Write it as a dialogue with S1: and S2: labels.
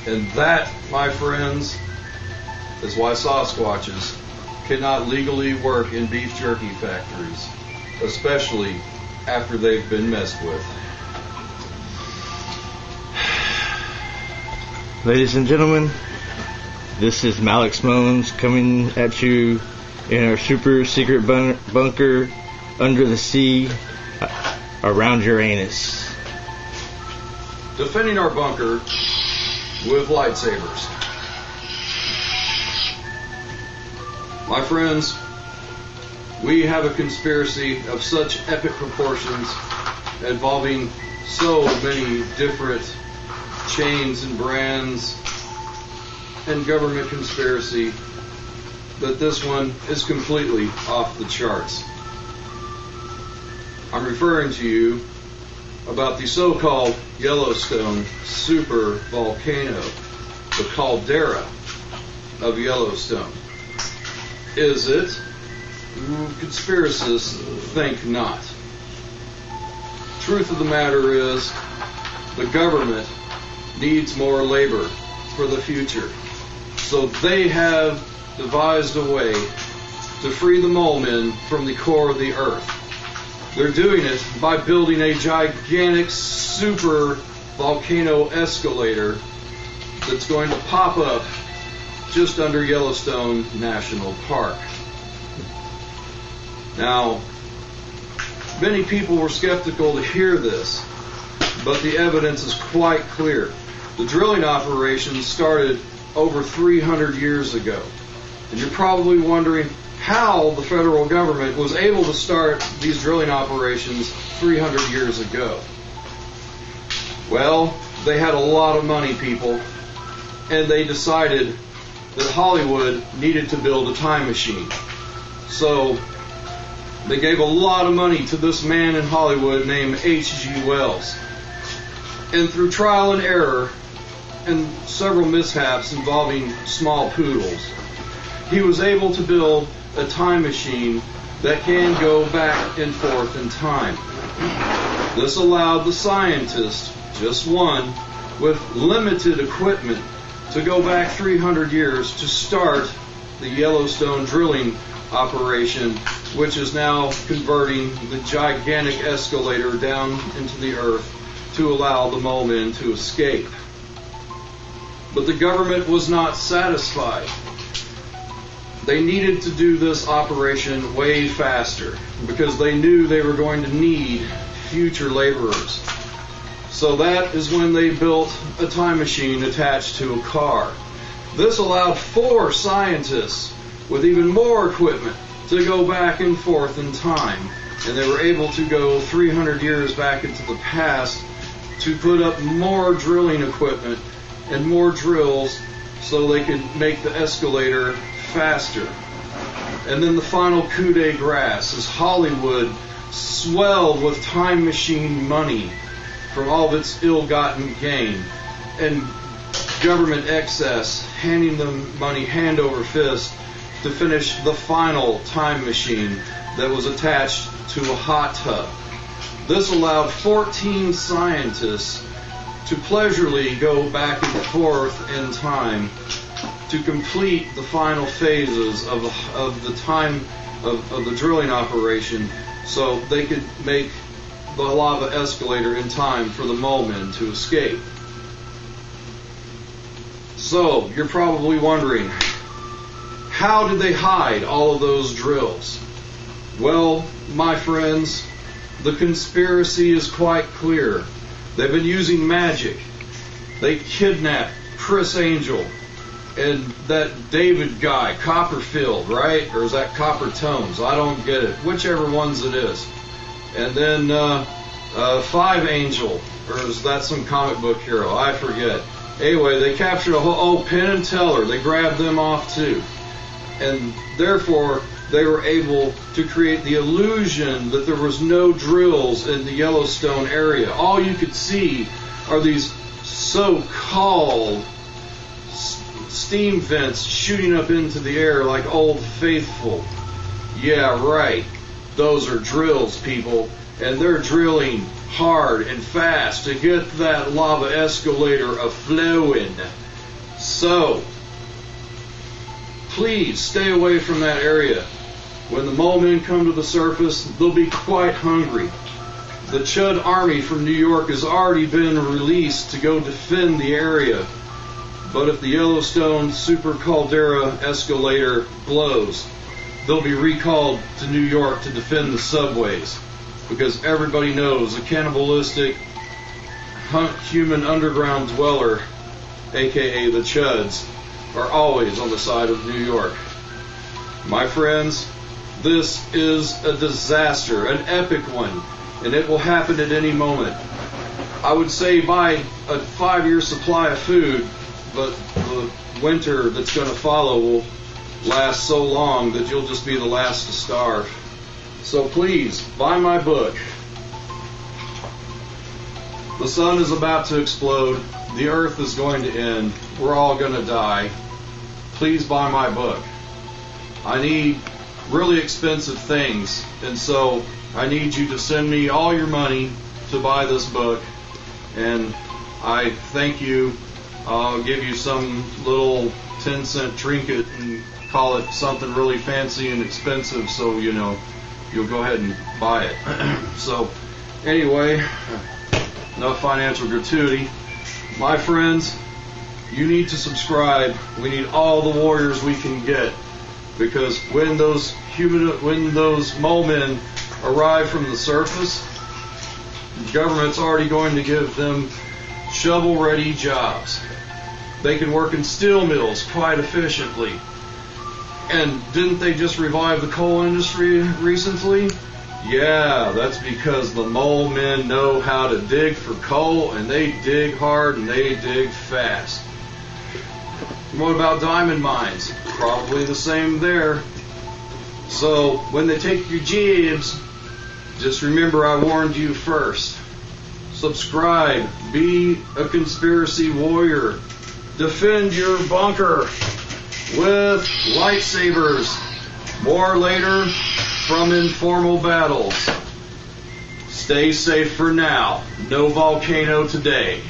S1: And that, my friends, is why Sasquatches cannot legally work in beef jerky factories, especially after they've been messed with.
S2: Ladies and gentlemen, this is Malik Smones coming at you in our super secret bunker under the sea around Uranus.
S1: Defending our bunker with lightsabers. My friends, we have a conspiracy of such epic proportions involving so many different chains and brands and government conspiracy that this one is completely off the charts. I'm referring to you about the so-called Yellowstone super volcano, the caldera of Yellowstone. Is it? Conspiracists think not. Truth of the matter is, the government needs more labor for the future. So they have devised a way to free the mole men from the core of the earth. They're doing it by building a gigantic super volcano escalator that's going to pop up just under Yellowstone National Park. Now, many people were skeptical to hear this, but the evidence is quite clear. The drilling operations started over 300 years ago. And you're probably wondering how the federal government was able to start these drilling operations 300 years ago. Well, they had a lot of money, people, and they decided that Hollywood needed to build a time machine. So they gave a lot of money to this man in Hollywood named H.G. Wells. And through trial and error and several mishaps involving small poodles, he was able to build a time machine that can go back and forth in time. This allowed the scientist, just one, with limited equipment, to go back 300 years to start the Yellowstone drilling operation, which is now converting the gigantic escalator down into the earth to allow the mole men to escape. But the government was not satisfied. They needed to do this operation way faster because they knew they were going to need future laborers. So that is when they built a time machine attached to a car. This allowed 4 scientists with even more equipment to go back and forth in time. And they were able to go 300 years back into the past to put up more drilling equipment and more drills so they could make the escalator faster. And then the final coup de grace is Hollywood swelled with time machine money from all of its ill-gotten gain, and government excess handing them money hand over fist to finish the final time machine that was attached to a hot tub. This allowed 14 scientists to pleasurably go back and forth in time to complete the final phases of the time of the drilling operation so they could make the lava escalator in time for the mole men to escape. So, you're probably wondering, how did they hide all of those drills? Well, my friends, the conspiracy is quite clear. They've been using magic. They kidnapped Chris Angel and that David guy, Copperfield, right? Or is that Copper Tones? I don't get it. Whichever ones it is. And then Five Angel, or is that some comic book hero? I forget. Anyway, they captured a whole, Penn and Teller. They grabbed them off too. And therefore, they were able to create the illusion that there was no drills in the Yellowstone area. All you could see are these so-called steam vents shooting up into the air like Old Faithful. Yeah, right. Those are drills, people, and they're drilling hard and fast to get that lava escalator a-flowing. So, please stay away from that area. When the mole men come to the surface, they'll be quite hungry. The Chud Army from New York has already been released to go defend the area. But if the Yellowstone Super Caldera escalator blows, they'll be recalled to New York to defend the subways. Because everybody knows a cannibalistic human underground dweller, aka the Chuds, are always on the side of New York. My friends, this is a disaster, an epic one, and it will happen at any moment. I would say buy a 5-year supply of food, but the winter that's going to follow will last so long that you'll just be the last to starve. So please, buy my book. The sun is about to explode. The earth is going to end. We're all going to die. Please buy my book. I need really expensive things, and so I need you to send me all your money to buy this book, and I thank you. I'll give you some little 10-cent trinket and call it something really fancy and expensive, so you know you'll go ahead and buy it. So anyway, enough financial gratuity. My friends, you need to subscribe. We need all the warriors we can get, because when those mole men arrive from the surface, the government's already going to give them shovel-ready jobs. They can work in steel mills quite efficiently. And didn't they just revive the coal industry recently? Yeah, that's because the mole men know how to dig for coal, and they dig hard and they dig fast. What about diamond mines? Probably the same there. So when they take your jibs, just remember I warned you first. Subscribe. Be a conspiracy warrior. Defend your bunker with lightsabers. More later from Informal battles. Stay safe for now. No volcano today.